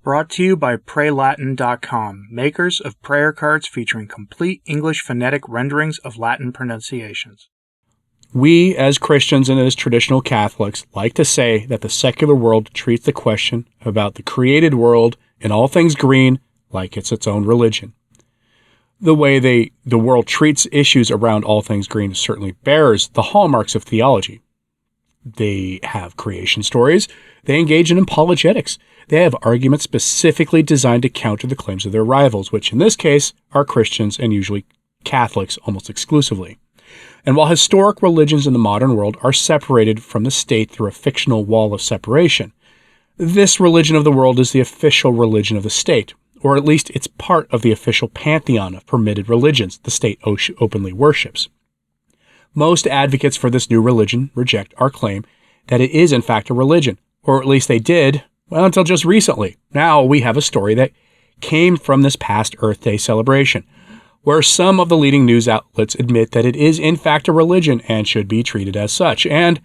Brought to you by PrayLatin.com, makers of prayer cards featuring complete English phonetic renderings of Latin pronunciations. We, as Christians and as traditional Catholics, like to say that the secular world treats the question about the created world and all things green like it's its own religion. The way the world treats issues around all things green certainly bears the hallmarks of theology. They have creation stories. They engage in apologetics. They have arguments specifically designed to counter the claims of their rivals, which in this case are Christians and usually Catholics almost exclusively. And while historic religions in the modern world are separated from the state through a fictional wall of separation, this religion of the world is the official religion of the state, or at least it's part of the official pantheon of permitted religions the state openly worships. Most advocates for this new religion reject our claim that it is in fact a religion, or at least they did, well, until just recently. Now we have a story that came from this past Earth Day celebration, where some of the leading news outlets admit that it is in fact a religion and should be treated as such. And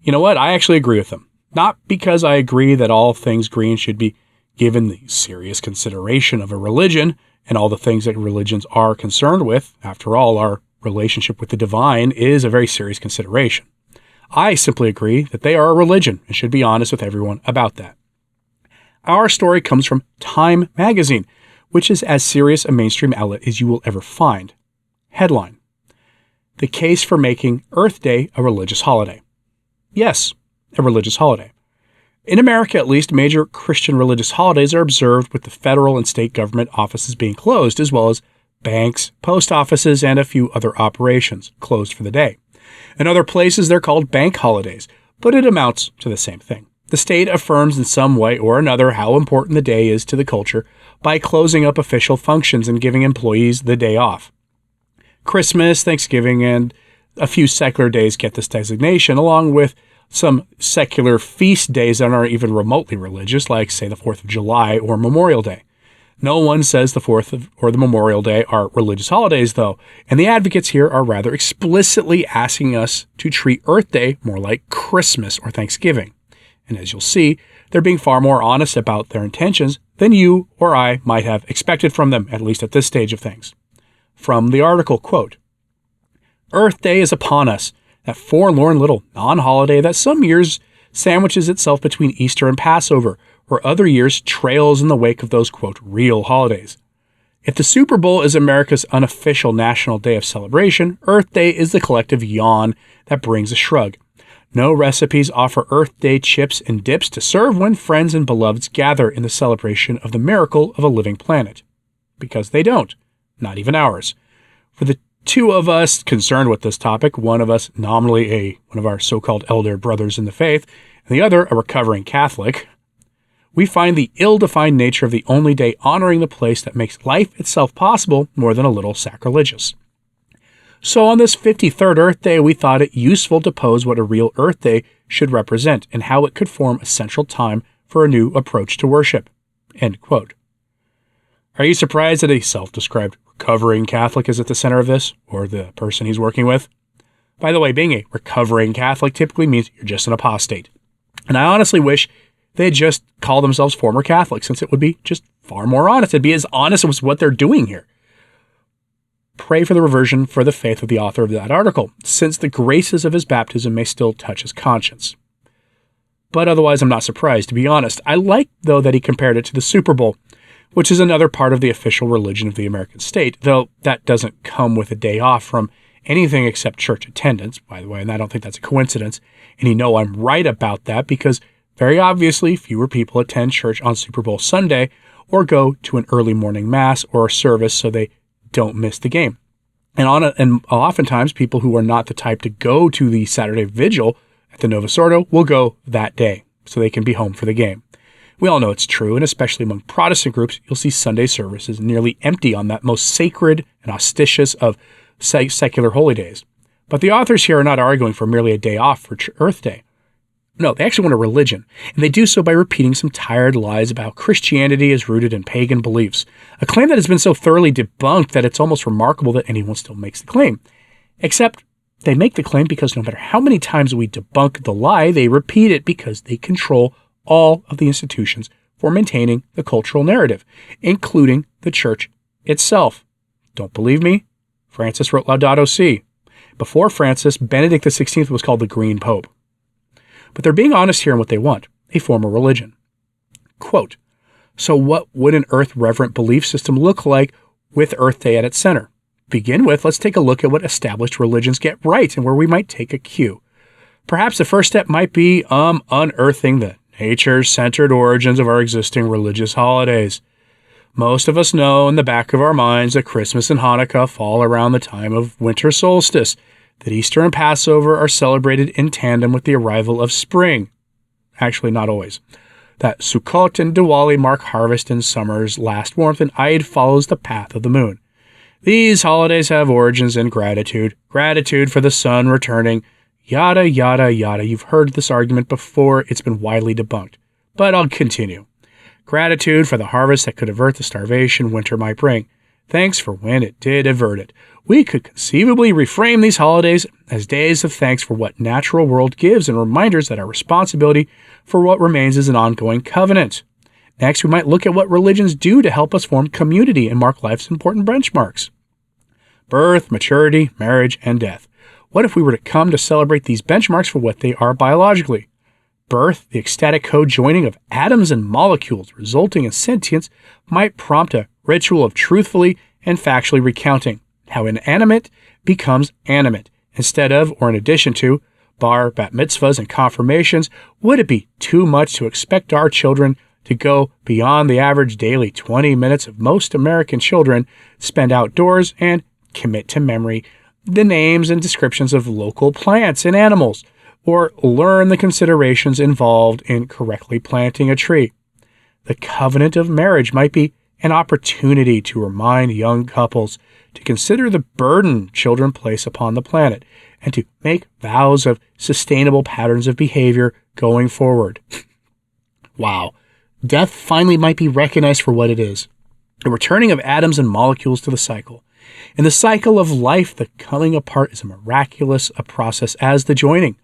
you know what? I actually agree with them. Not because I agree that all things green should be given the serious consideration of a religion and all the things that religions are concerned with. After all, our relationship with the divine is a very serious consideration. I simply agree that they are a religion and should be honest with everyone about that. Our story comes from Time magazine, which is as serious a mainstream outlet as you will ever find. Headline: The case for making Earth Day a religious holiday. Yes, a religious holiday. In America, at least, major Christian religious holidays are observed with the federal and state government offices being closed, as well as banks, post offices, and a few other operations closed for the day. In other places, they're called bank holidays, but it amounts to the same thing. The state affirms in some way or another how important the day is to the culture by closing up official functions and giving employees the day off. Christmas, Thanksgiving, and a few secular days get this designation, along with some secular feast days that aren't even remotely religious, like, say, the 4th of July or Memorial Day. No one says the 4th or the Memorial Day are religious holidays, though, and the advocates here are rather explicitly asking us to treat Earth Day more like Christmas or Thanksgiving. And as you'll see, they're being far more honest about their intentions than you or I might have expected from them, at least at this stage of things. From the article, quote, Earth Day is upon us, that forlorn little non-holiday that some years sandwiches itself between Easter and Passover, or other years trails in the wake of those, quote, real holidays. If the Super Bowl is America's unofficial national day of celebration, Earth Day is the collective yawn that brings a shrug. No recipes offer Earth Day chips and dips to serve when friends and beloveds gather in the celebration of the miracle of a living planet. Because they don't. Not even ours. For the two of us concerned with this topic, one of us nominally one of our so-called elder brothers in the faith, and the other a recovering Catholic, we find the ill-defined nature of the only day honoring the place that makes life itself possible more than a little sacrilegious. So on this 53rd Earth Day, we thought it useful to pose what a real Earth Day should represent and how it could form a central time for a new approach to worship. End quote. Are you surprised that a self-described recovering Catholic is at the center of this, or the person he's working with? By the way, being a recovering Catholic typically means you're just an apostate. And I honestly wish they'd just call themselves former Catholics, since it would be just far more honest. It'd be as honest as what they're doing here. Pray for the reversion for the faith of the author of that article, since the graces of his baptism may still touch his conscience. But otherwise, I'm not surprised, to be honest. I like, though, that he compared it to the Super Bowl, which is another part of the official religion of the American state, though that doesn't come with a day off from anything except church attendance, by the way, and I don't think that's a coincidence. And you know I'm right about that because very obviously fewer people attend church on Super Bowl Sunday or go to an early morning mass or a service so they don't miss the game. And oftentimes people who are not the type to go to the Saturday vigil at the Novus Ordo will go that day so they can be home for the game. We all know it's true, and especially among Protestant groups, you'll see Sunday services nearly empty on that most sacred and auspicious of secular holy days. But the authors here are not arguing for merely a day off for Earth Day. No, they actually want a religion, and they do so by repeating some tired lies about how Christianity is rooted in pagan beliefs, a claim that has been so thoroughly debunked that it's almost remarkable that anyone still makes the claim. Except they make the claim because no matter how many times we debunk the lie, they repeat it because they control all of the institutions for maintaining the cultural narrative, including the church itself. Don't believe me? Francis wrote Laudato Si. Before Francis, Benedict XVI was called the Green Pope. But they're being honest here in what they want, a form of religion. Quote, so what would an Earth-reverent belief system look like with Earth Day at its center? Begin with, let's take a look at what established religions get right and where we might take a cue. Perhaps the first step might be unearthing the nature-centered origins of our existing religious holidays. Most of us know in the back of our minds that Christmas and Hanukkah fall around the time of winter solstice, that Easter and Passover are celebrated in tandem with the arrival of spring. Actually, not always. That Sukkot and Diwali mark harvest and summer's last warmth, and Eid follows the path of the moon. These holidays have origins in gratitude for the sun returning, yada, yada, yada. You've heard this argument before. It's been widely debunked. But I'll continue. Gratitude for the harvest that could avert the starvation winter might bring. Thanks for when it did avert it. We could conceivably reframe these holidays as days of thanks for what natural world gives and reminders that our responsibility for what remains is an ongoing covenant. Next, we might look at what religions do to help us form community and mark life's important benchmarks. Birth, maturity, marriage, and death. What if we were to come to celebrate these benchmarks for what they are biologically? Birth, the ecstatic co-joining of atoms and molecules resulting in sentience, might prompt a ritual of truthfully and factually recounting how inanimate becomes animate. Instead of, or in addition to, bar, bat mitzvahs, and confirmations, would it be too much to expect our children to go beyond the average daily 20 minutes of most American children, spend outdoors, and commit to memory the names and descriptions of local plants and animals, or learn the considerations involved in correctly planting a tree? The covenant of marriage might be an opportunity to remind young couples to consider the burden children place upon the planet and to make vows of sustainable patterns of behavior going forward. Wow. Death finally might be recognized for what it is, the returning of atoms and molecules to the cycle. In the cycle of life, the coming apart is as miraculous a process as the joining.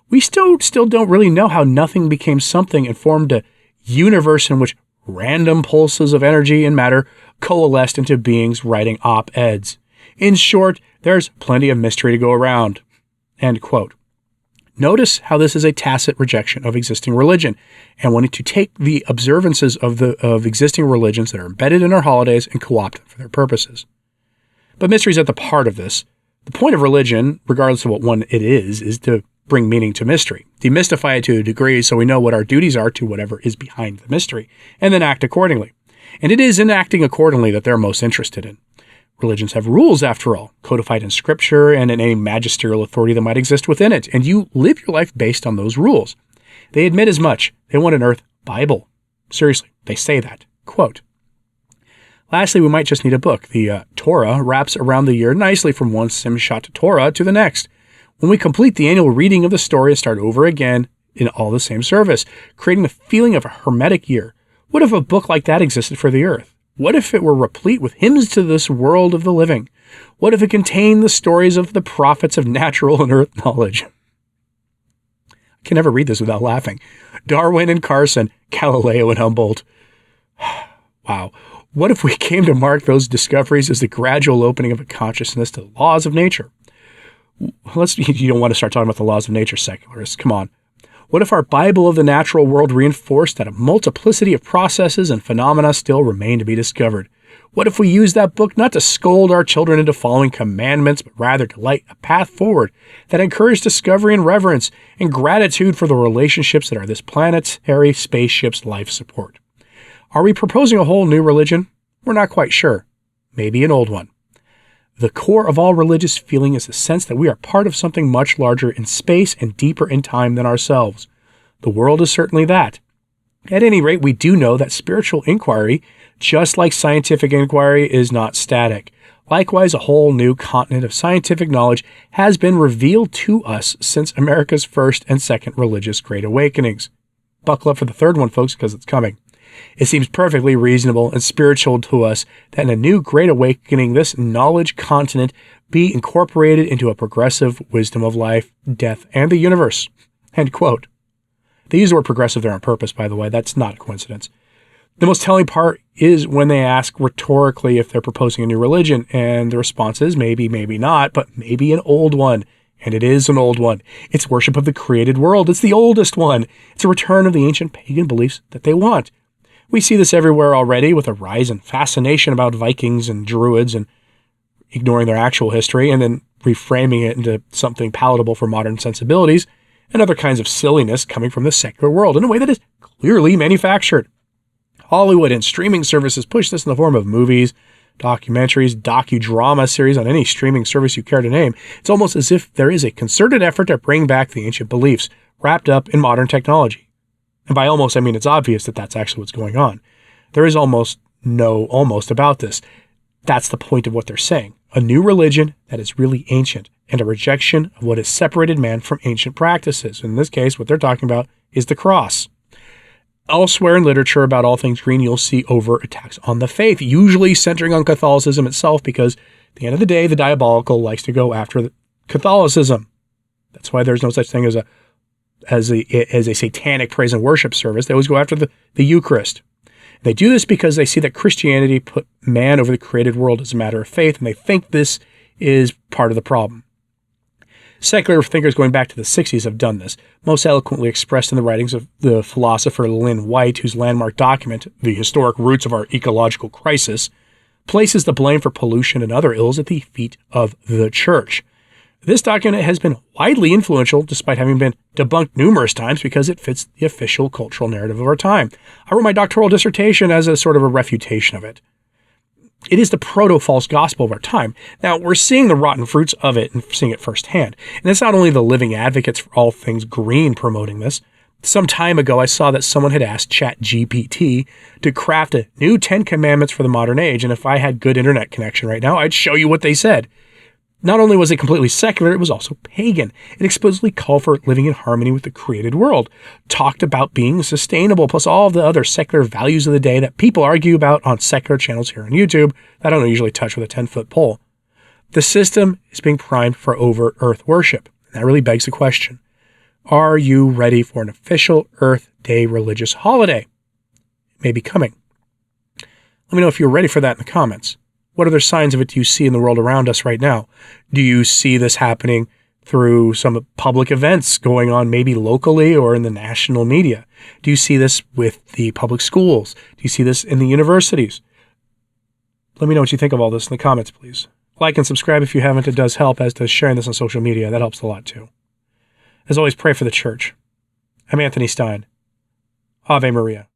We still don't really know how nothing became something and formed a universe in which random pulses of energy and matter coalesced into beings writing op-eds. In short, there's plenty of mystery to go around. End quote. Notice how this is a tacit rejection of existing religion and wanting to take the observances of existing religions that are embedded in our holidays and co-opt them for their purposes. But mystery is at the heart of this. The point of religion, regardless of what one it is to bring meaning to mystery, demystify it to a degree so we know what our duties are to whatever is behind the mystery, and then act accordingly. And it is in acting accordingly that they're most interested in. Religions have rules, after all, codified in scripture and in any magisterial authority that might exist within it, and you live your life based on those rules. They admit as much. They want an Earth Bible. Seriously, they say that. Quote. Lastly, we might just need a book. The Torah wraps around the year nicely from one Simchat Torah to the next. When we complete the annual reading of the story and start over again in all the same service, creating the feeling of a hermetic year. What if a book like that existed for the Earth? What if it were replete with hymns to this world of the living? What if it contained the stories of the prophets of natural and earth knowledge? I can never read this without laughing. Darwin and Carson, Galileo and Humboldt. Wow. What if we came to mark those discoveries as the gradual opening of a consciousness to the laws of nature? You don't want to start talking about the laws of nature, secularists. Come on. What if our Bible of the natural world reinforced that a multiplicity of processes and phenomena still remain to be discovered? What if we used that book not to scold our children into following commandments, but rather to light a path forward that encouraged discovery and reverence and gratitude for the relationships that are this planetary spaceship's life support? Are we proposing a whole new religion? We're not quite sure. Maybe an old one. The core of all religious feeling is the sense that we are part of something much larger in space and deeper in time than ourselves. The world is certainly that. At any rate, we do know that spiritual inquiry, just like scientific inquiry, is not static. Likewise, a whole new continent of scientific knowledge has been revealed to us since America's first and second religious Great Awakenings. Buckle up for the third one, folks, because it's coming. It seems perfectly reasonable and spiritual to us that in a new Great Awakening, this knowledge continent be incorporated into a progressive wisdom of life, death, and the universe. End quote. They use the word progressive there on purpose, by the way. That's not a coincidence. The most telling part is when they ask rhetorically if they're proposing a new religion, and the response is maybe, maybe not, but maybe an old one. And it is an old one. It's worship of the created world. It's the oldest one. It's a return of the ancient pagan beliefs that they want. We see this everywhere already with a rise in fascination about Vikings and Druids and ignoring their actual history and then reframing it into something palatable for modern sensibilities, and other kinds of silliness coming from the secular world in a way that is clearly manufactured. Hollywood and streaming services push this in the form of movies, documentaries, docudrama series on any streaming service you care to name. It's almost as if there is a concerted effort to bring back the ancient beliefs wrapped up in modern technology. And by almost, I mean it's obvious that that's actually what's going on. There is almost about this. That's the point of what they're saying. A new religion that is really ancient and a rejection of what has separated man from ancient practices. In this case, what they're talking about is the cross. Elsewhere in literature about all things green, you'll see overt attacks on the faith, usually centering on Catholicism itself, because at the end of the day, the diabolical likes to go after Catholicism. That's why there's no such thing as a satanic praise and worship service. They always go after the Eucharist. They do this because they see that Christianity put man over the created world as a matter of faith, and they think this is part of the problem. Secular thinkers going back to the 60s have done this, most eloquently expressed in the writings of the philosopher Lynn White, whose landmark document, The Historic Roots of Our Ecological Crisis, places the blame for pollution and other ills at the feet of the church. This document has been widely influential, despite having been debunked numerous times, because it fits the official cultural narrative of our time. I wrote my doctoral dissertation as a sort of a refutation of it. It is the proto-false gospel of our time. Now, we're seeing the rotten fruits of it and seeing it firsthand. And it's not only the living advocates for all things green promoting this. Some time ago, I saw that someone had asked ChatGPT to craft a new 10 commandments for the modern age, and if I had good internet connection right now, I'd show you what they said. Not only was it completely secular, it was also pagan. It explicitly called for living in harmony with the created world, talked about being sustainable, plus all of the other secular values of the day that people argue about on secular channels here on YouTube that I don't usually touch with a 10-foot pole. The system is being primed for overt Earth worship. And that really begs the question, are you ready for an official Earth Day religious holiday? It may be coming. Let me know if you're ready for that in the comments. What other signs of it do you see in the world around us right now? Do you see this happening through some public events going on maybe locally or in the national media? Do you see this with the public schools? Do you see this in the universities? Let me know what you think of all this in the comments, please. Like and subscribe if you haven't. It does help, as does sharing this on social media. That helps a lot too. As always, pray for the church. I'm Anthony Stine. Ave Maria.